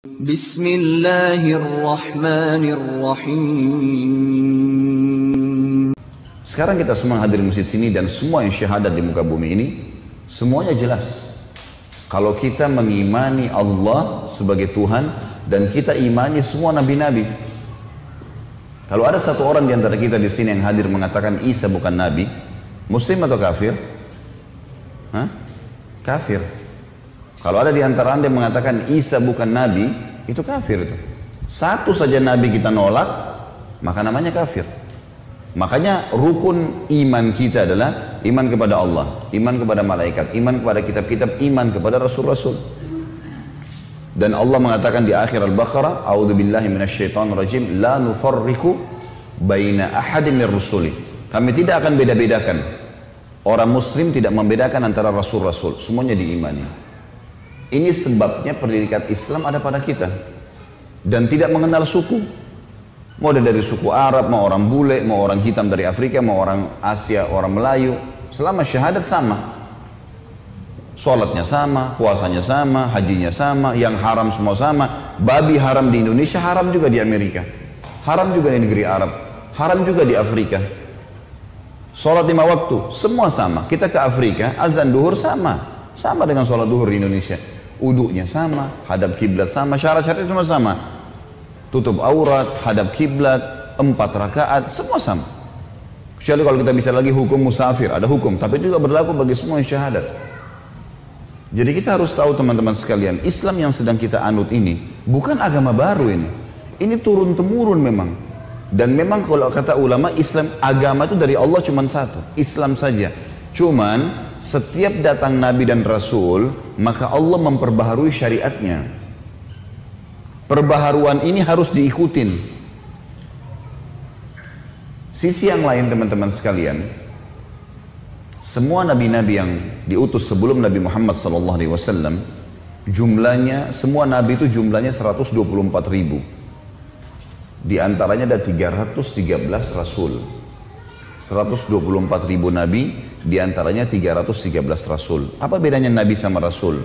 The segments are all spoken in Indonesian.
Bismillahirrahmanirrahim. Sekarang kita semua hadir di masjid sini dan semua yang syahadat di muka bumi ini, semuanya jelas. Kalau kita mengimani Allah sebagai Tuhan dan kita imani semua nabi-nabi. Kalau ada satu orang di antara kita di sini yang hadir mengatakan Isa bukan nabi, muslim atau kafir? Hah? Kafir. Kalau ada di antara anda yang mengatakan Isa bukan nabi, itu kafir itu. Satu saja nabi kita nolak, maka namanya kafir. Makanya rukun iman kita adalah iman kepada Allah, iman kepada malaikat, iman kepada kitab-kitab, iman kepada rasul-rasul. Dan Allah mengatakan di akhir Al-Baqarah, A'udzubillahi minasyaitonirrajim, la nufarriqu baina ahadin mir rusuli. Kami tidak akan beda-bedakan. Orang muslim tidak membedakan antara rasul-rasul, semuanya diimani. Ini sebabnya pendidikan Islam ada pada kita. Dan tidak mengenal suku. Mau dari suku Arab, mau orang bule, mau orang hitam dari Afrika, mau orang Asia, orang Melayu. Selama syahadat sama. Sholatnya sama, puasanya sama, hajinya sama, yang haram semua sama. Babi haram di Indonesia, haram juga di Amerika. Haram juga di negeri Arab. Haram juga di Afrika. Sholat 5 waktu, semua sama. Kita ke Afrika, azan duhur sama. Sama dengan sholat duhur di Indonesia. Uduknya sama, hadap kiblat sama, syarat-syaratnya cuma sama. Tutup aurat, hadap kiblat, 4 rakaat, semua sama. Kecuali kalau kita bicara lagi hukum musafir, ada hukum, tapi juga berlaku bagi semua yang syahadat. Jadi kita harus tahu teman-teman sekalian, Islam yang sedang kita anut ini bukan agama baru ini. Ini turun-temurun memang. Dan memang kalau kata ulama, Islam agama itu dari Allah cuma satu, Islam saja. Cuman setiap datang Nabi dan Rasul, maka Allah memperbaharui syariatnya. Perbaharuan ini harus diikutin. Sisi yang lain teman-teman sekalian, semua nabi-nabi yang diutus sebelum Nabi Muhammad SAW, jumlahnya, semua nabi itu jumlahnya 124.000. Di antaranya ada 313 Rasul. 124.000 nabi, di antaranya 313 Rasul. Apa bedanya Nabi sama Rasul?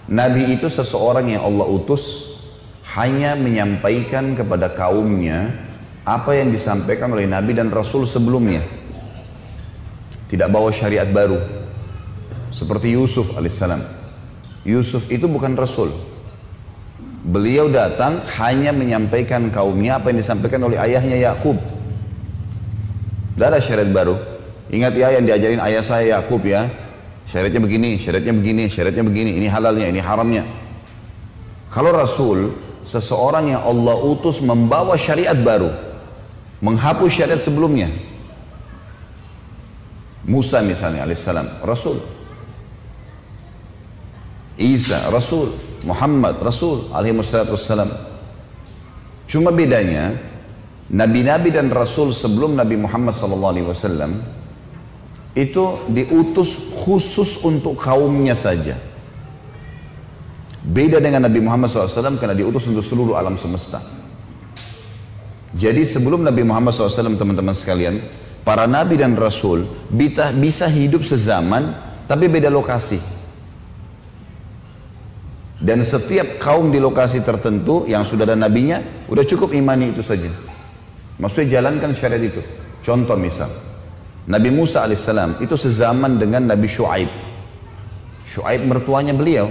Nabi itu seseorang yang Allah utus hanya menyampaikan kepada kaumnya apa yang disampaikan oleh Nabi dan Rasul sebelumnya. Tidak bawa syariat baru. Seperti Yusuf alaihissalam. Yusuf itu bukan Rasul. Beliau datang hanya menyampaikan kaumnya apa yang disampaikan oleh ayahnya Yakub. Tidak ada syariat baru. Ingat ya yang diajarin ayah saya Yakub ya. Syariatnya begini, syariatnya begini, syariatnya begini. Ini halalnya, ini haramnya. Kalau Rasul, seseorang yang Allah utus membawa syariat baru. Menghapus syariat sebelumnya. Musa misalnya alaihissalam, Rasul. Isa, Rasul. Muhammad, Rasul alaihissalam. Cuma bedanya, Nabi-Nabi dan Rasul sebelum Nabi Muhammad SAW itu diutus khusus untuk kaumnya saja. Beda dengan Nabi Muhammad SAW karena diutus untuk seluruh alam semesta. Jadi sebelum Nabi Muhammad SAW teman-teman sekalian, para Nabi dan Rasul bisa hidup sezaman tapi beda lokasi. Dan setiap kaum di lokasi tertentu yang sudah ada nabinya, udah cukup imani itu saja. Maksudnya jalankan syariat itu. Contoh misal, Nabi Musa alaihissalam itu sezaman dengan Nabi Shu'aib. Shu'aib mertuanya beliau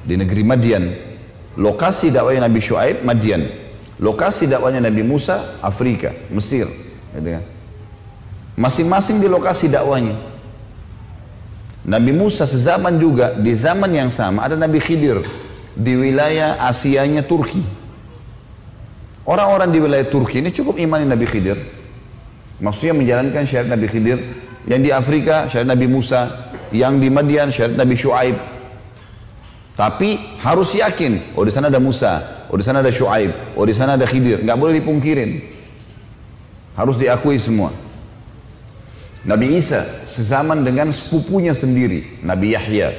di negeri Madian. Lokasi dakwahnya Nabi Shu'aib Madian. Lokasi dakwahnya Nabi Musa Afrika, Mesir. Masing-masing di lokasi dakwahnya. Nabi Musa sezaman juga, di zaman yang sama ada Nabi Khidir di wilayah Asianya Turki. Orang-orang di wilayah Turki ini cukup imani Nabi Khidir. Maksudnya menjalankan syariat Nabi Khidir. Yang di Afrika syariat Nabi Musa. Yang di Madian syariat Nabi Shu'aib. Tapi harus yakin, oh di sana ada Musa, oh di sana ada Shu'aib, oh di sana ada Khidir. Nggak boleh dipungkirin. Harus diakui semua. Nabi Isa sezaman dengan sepupunya sendiri, Nabi Yahya.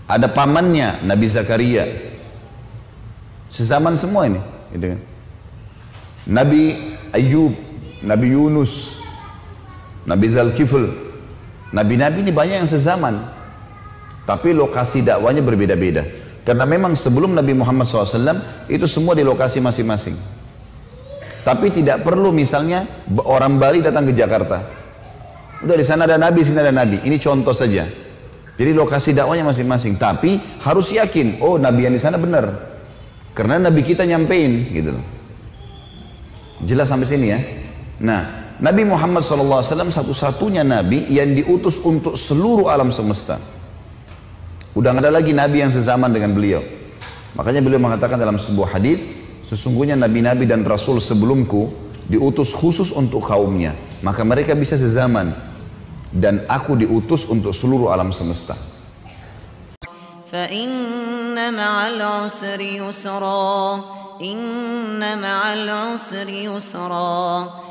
Ada pamannya, Nabi Zakaria. Sezaman semua ini. Gitu kan? Nabi Ayub, Nabi Yunus, Nabi Dzulkifl. Nabi-nabi ini banyak yang sezaman. Tapi lokasi dakwanya berbeda-beda. Karena memang sebelum Nabi Muhammad SAW itu semua di lokasi masing-masing. Tapi tidak perlu misalnya orang Bali datang ke Jakarta. Udah di sana ada Nabi, sini ada Nabi. Ini contoh saja. Jadi lokasi dakwanya masing-masing. Tapi harus yakin, oh Nabi yang di sana benar. Karena Nabi kita nyampein gitu. Jelas sampai sini ya. Nah, Nabi Muhammad SAW satu-satunya Nabi yang diutus untuk seluruh alam semesta. Udah nggak ada lagi Nabi yang sezaman dengan beliau. Makanya beliau mengatakan dalam sebuah hadis, sesungguhnya Nabi-Nabi dan Rasul sebelumku diutus khusus untuk kaumnya. Maka mereka bisa sezaman. Dan aku diutus untuk seluruh alam semesta. فَإِنَّ مَعَ الْعُسْرِ يُسْرًا إِنَّ مَعَ الْعُسْرِ يُسْرًا